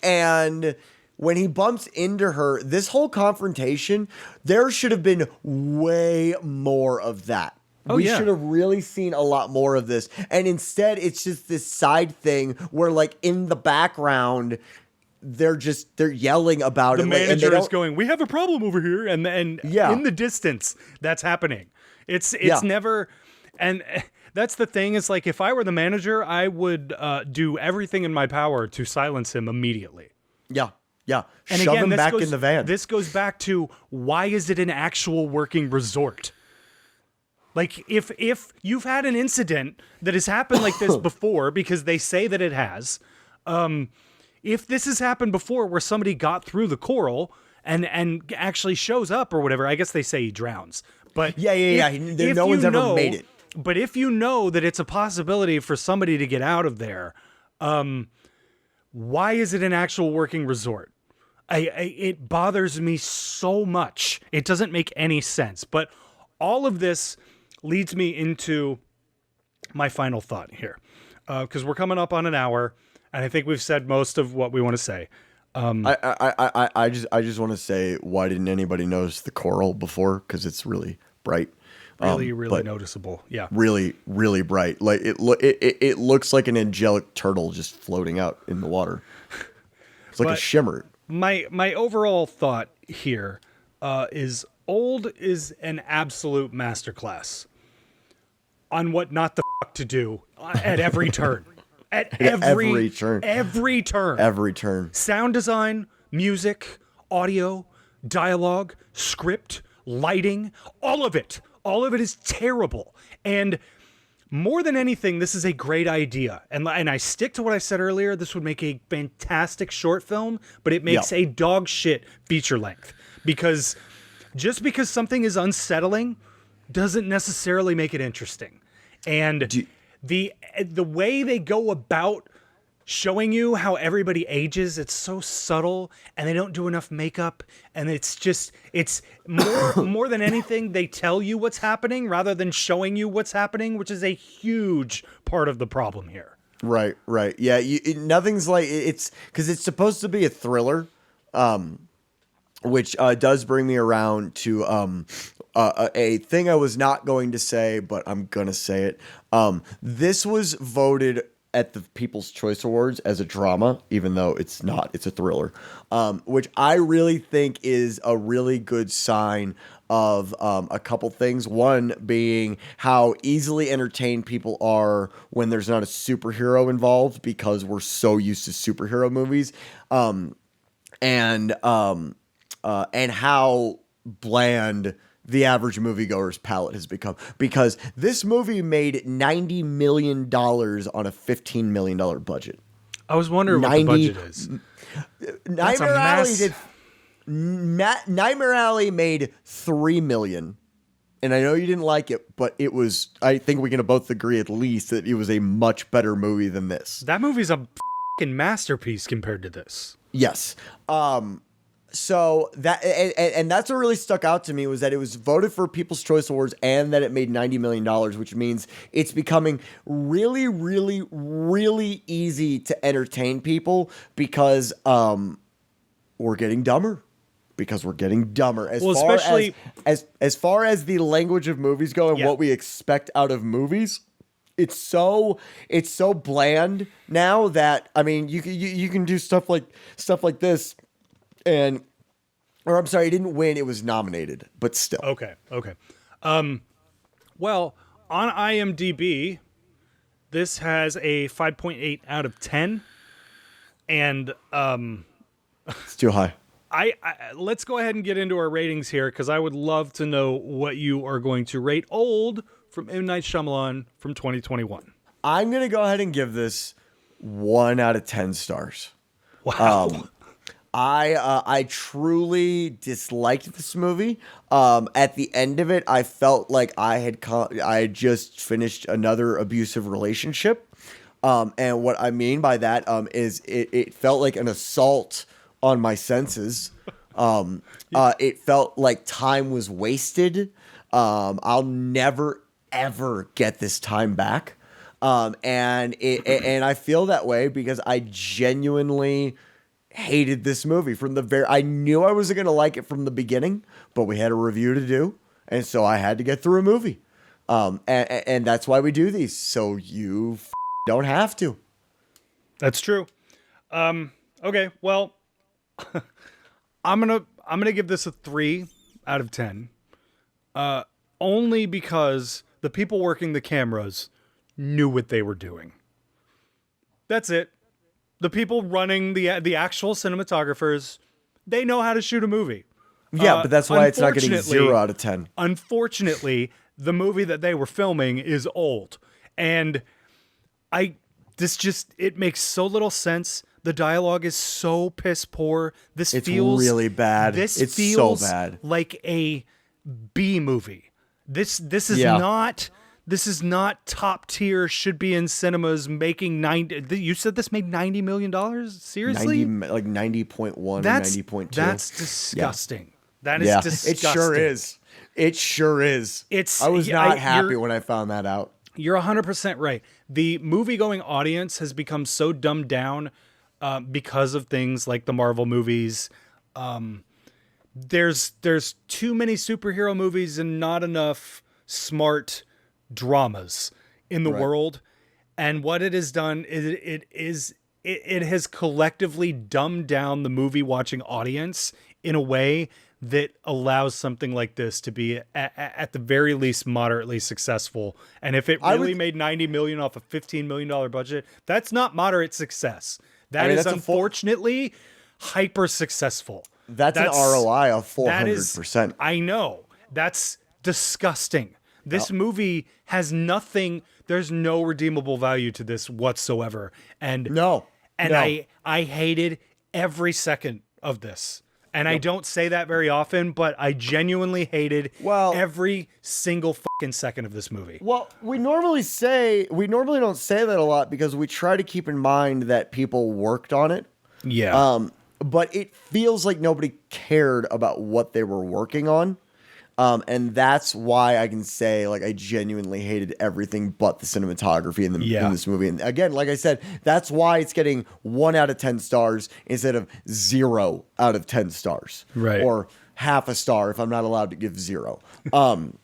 And when he bumps into her, this whole confrontation, there should have been way more of that. We should have really seen a lot more of this. And instead, it's just this side thing where, like, in the background, they're yelling about it. The manager is going, "We have a problem over here." And in the distance, that's happening. It's never... And that's the thing, is like, if I were the manager, I would do everything in my power to silence him immediately. Yeah. Yeah, and shove again, him back in the van. This goes back to, why is it an actual working resort? Like, if you've had an incident that has happened like this before, because they say that it has, if this has happened before where somebody got through the coral and actually shows up or whatever, I guess they say he drowns. But no one's ever made it. But if you know that it's a possibility for somebody to get out of there, why is it an actual working resort? It bothers me so much. It doesn't make any sense. But all of this leads me into my final thought here, because we're coming up on an hour, and I think we've said most of what we want to say. I just want to say, why didn't anybody notice the coral before? Because it's really bright. Really noticeable. Yeah. Really, really bright. Like it looks like an angelic turtle just floating out in the water. It's like a shimmer. My overall thought here is Old is an absolute masterclass on what not the fuck to do at every turn. At every turn. Every turn. Every turn. Sound design, music, audio, dialogue, script, lighting, all of it. All of it is terrible. And more than anything, this is a great idea. And I stick to what I said earlier. This would make a fantastic short film, but it makes a dog shit feature length. Because just because something is unsettling doesn't necessarily make it interesting. And the way they go about showing you how everybody ages, it's so subtle, and they don't do enough makeup, and it's more than anything, they tell you what's happening rather than showing you what's happening, which is a huge part of the problem here. Right. Yeah, nothing's like, it's because it's supposed to be a thriller, which does bring me around to a thing I was not going to say, but I'm gonna say it. This was voted at the People's Choice Awards as a drama, even though it's not. It's a thriller, which I really think is a really good sign of a couple things. One being how easily entertained people are when there's not a superhero involved, because we're so used to superhero movies, and how bland the average moviegoer's palate has become, because this movie made $90 million on a $15 million budget. I was wondering what the budget is. Nightmare Alley made $3 million. And I know you didn't like it, but it was, I think we can both agree at least that it was a much better movie than this. That movie's a fucking masterpiece compared to this. Yes. So that, and that's what really stuck out to me, was that it was voted for People's Choice Awards and that it made $90 million, which means it's becoming really, really, really easy to entertain people, because we're getting dumber. because we're getting dumber especially as far as the language of movies go and what we expect out of movies. It's so bland now that, I mean, you can do stuff like this, and or I'm sorry, it didn't win, it was nominated, but still. Okay. Well, on IMDb, this has a 5.8 out of 10, and It's too high. I let's go ahead and get into our ratings here, because I would love to know what you are going to rate Old from M. Night Shyamalan from 2021. I'm gonna go ahead and give this 1 out of 10 stars. Wow. I truly disliked this movie. At the end of it, I felt like I had just finished another abusive relationship. And what I mean by that is it felt like an assault on my senses. It felt like time was wasted. I'll never ever get this time back. And I feel that way because I genuinely hated this movie from I knew I wasn't going to like it from the beginning, but we had a review to do. And so I had to get through a movie. And that's why we do these. So you don't have to. That's true. Okay. Well, I'm going to give this a 3 out of 10. Only because the people working the cameras knew what they were doing. That's it. The people running the actual cinematographers, they know how to shoot a movie. Yeah, but that's why it's not getting 0 out of 10. Unfortunately, the movie that they were filming is old. And it makes so little sense. The dialogue is so piss poor. It's feels really bad. It's so bad. Like a B movie. This is not top tier, should be in cinemas making 90. You said this made $90 million? Seriously? 90.1 or 90.2. That's disgusting. Yeah. That is disgusting. It sure is. It sure is. I was not happy when I found that out. You're 100% right. The movie-going audience has become so dumbed down because of things like the Marvel movies. There's too many superhero movies and not enough smart dramas in the world, and what it has done is it has collectively dumbed down the movie watching audience in a way that allows something like this to be at the very least moderately successful. And if it really made $90 million off a $15 million budget, that's not moderate success. That is unfortunately hyper successful. That's an ROI of 400%. I know. That's disgusting. This movie has nothing. There's no redeemable value to this whatsoever. I hated every second of this. And I don't say that very often, but I genuinely hated every single fucking second of this movie. Well, we normally don't say that a lot because we try to keep in mind that people worked on it. Yeah. But it feels like nobody cared about what they were working on. And that's why I can say, like, I genuinely hated everything but the cinematography in this movie. And again, like I said, that's why it's getting 1 out of 10 stars instead of 0 out of 10 stars. Right. Or half a star if I'm not allowed to give 0. And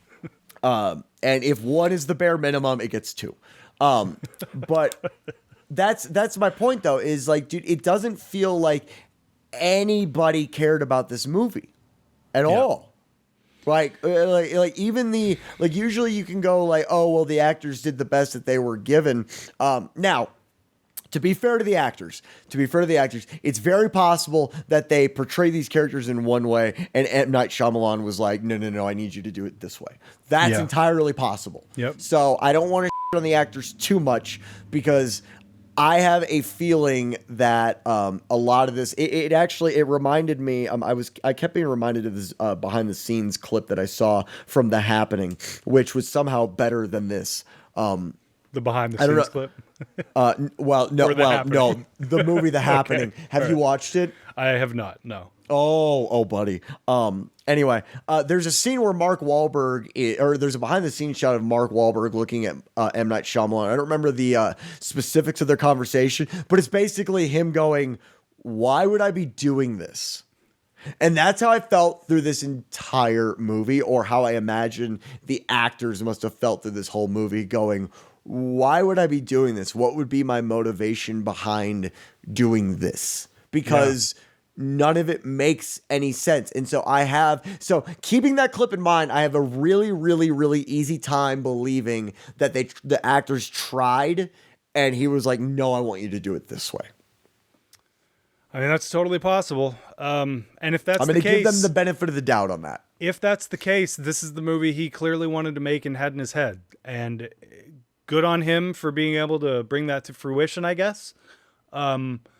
if 1 is the bare minimum, it gets 2. But that's my point, though, is like, dude, it doesn't feel like anybody cared about this movie at all. Like even usually you can go like, oh, well, the actors did the best that they were given. Now, to be fair to the actors, it's very possible that they portray these characters in one way and M. Night Shyamalan was like, no, I need you to do it this way. That's entirely possible. Yep. So I don't want to shit on the actors too much because I have a feeling that a lot of this, it reminded me. I kept being reminded of this behind the scenes clip that I saw from The Happening, which was somehow better than this. The behind the scenes clip. No, the movie The Happening. Okay. Have you watched it? I have not. No. Oh, buddy. Anyway, there's a scene where Mark Wahlberg, there's a behind-the-scenes shot of Mark Wahlberg looking at M. Night Shyamalan. I don't remember the specifics of their conversation, but it's basically him going, "Why would I be doing this?" And that's how I felt through this entire movie, or how I imagine the actors must have felt through this whole movie, going, why would I be doing this? What would be my motivation behind doing this? Because none of it makes any sense. And so keeping that clip in mind, I have a really, really, really easy time believing that the actors tried and he was like, no, I want you to do it this way. I mean, that's totally possible. And if that's I'm going to give them the benefit of the doubt on that. If that's the case, this is the movie he clearly wanted to make and had in his head. And good on him for being able to bring that to fruition, I guess.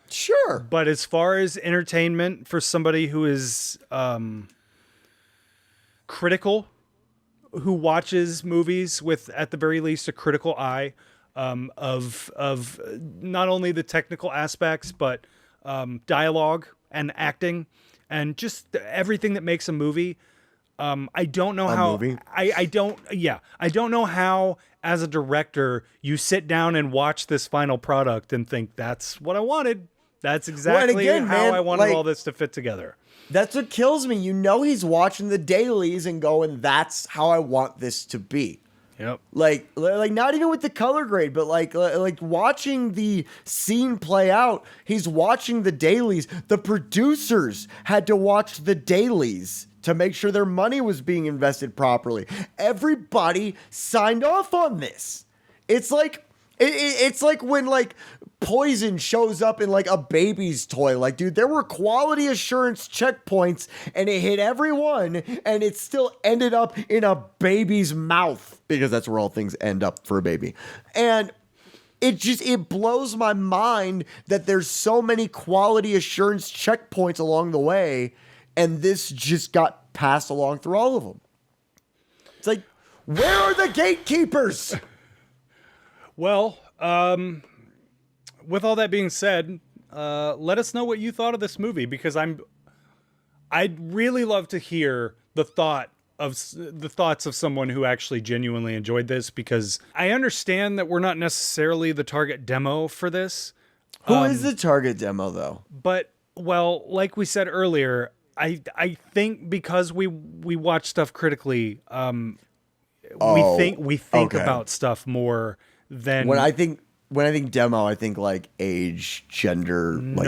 Sure. But as far as entertainment for somebody who is critical, who watches movies with, at the very least, a critical eye of not only the technical aspects, but dialogue and acting and just everything that makes a movie. I don't know how I don't know how as a director you sit down and watch this final product and think that's what I wanted. That's exactly how I wanted all this to fit together. That's what kills me. You know, he's watching the dailies and going, that's how I want this to be. Yep. Like not even with the color grade, but like watching the scene play out. He's watching the dailies. The producers had to watch the dailies to make sure their money was being invested properly. Everybody signed off on this. It's like it's like when like poison shows up in like a baby's toy. Like, dude, there were quality assurance checkpoints and it hit everyone and it still ended up in a baby's mouth, because that's where all things end up for a baby. And it blows my mind that there's so many quality assurance checkpoints along the way, and this just got passed along through all of them. It's like, where are the gatekeepers? Well, with all that being said, let us know what you thought of this movie, because I'd really love to hear the thoughts of someone who actually genuinely enjoyed this, because I understand that we're not necessarily the target demo for this. Who is the target demo though? But, well, like we said earlier, I think because we watch stuff critically, we think about stuff more than when I think demo, I think like age, gender, like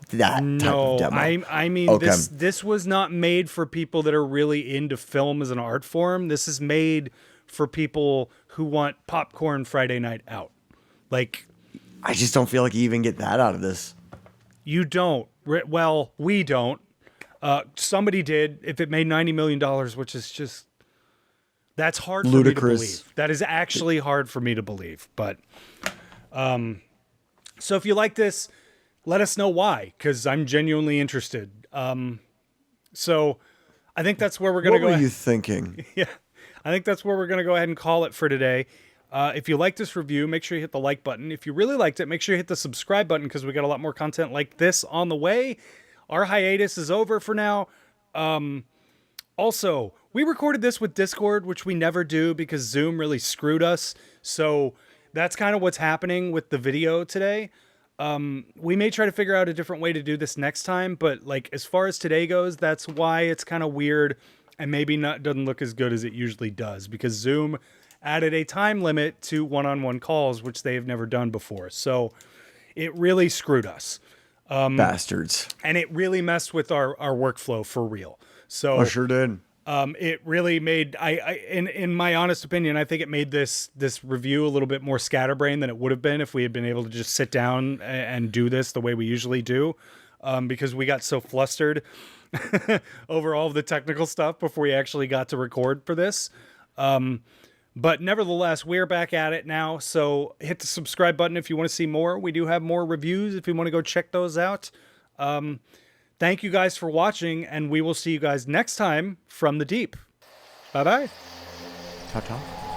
that type of demo. I mean, this was not made for people that are really into film as an art form. This is made for people who want popcorn Friday night out. Like, I just don't feel like you even get that out of this. You don't. Well, we don't. Somebody did. If it made $90 million, which is just, that's hard ludicrous. For me to believe. That is actually hard for me to believe. But, so if you like this, let us know why, because I'm genuinely interested. So I think that's where we're going to go. What were you thinking? Yeah, I think that's where we're going to go ahead and call it for today. If you like this review, make sure you hit the like button. If you really liked it, make sure you hit the subscribe button, because we got a lot more content like this on the way. Our hiatus is over for now. Also, we recorded this with Discord, which we never do because Zoom really screwed us. So that's kind of what's happening with the video today. We may try to figure out a different way to do this next time, but like as far as today goes, that's why it's kind of weird and maybe doesn't look as good as it usually does, because Zoom added a time limit to one-on-one calls, which they have never done before. So it really screwed us. Bastards. And it really messed with our workflow for real. So I sure did. It really made, in my honest opinion, I think it made this review a little bit more scatterbrained than it would have been if we had been able to just sit down and do this the way we usually do, because we got so flustered over all of the technical stuff before we actually got to record for this. But nevertheless, we're back at it now. So hit the subscribe button if you want to see more. We do have more reviews if you want to go check those out. Thank you guys for watching, and we will see you guys next time from the deep. Bye-bye. Ta-ta.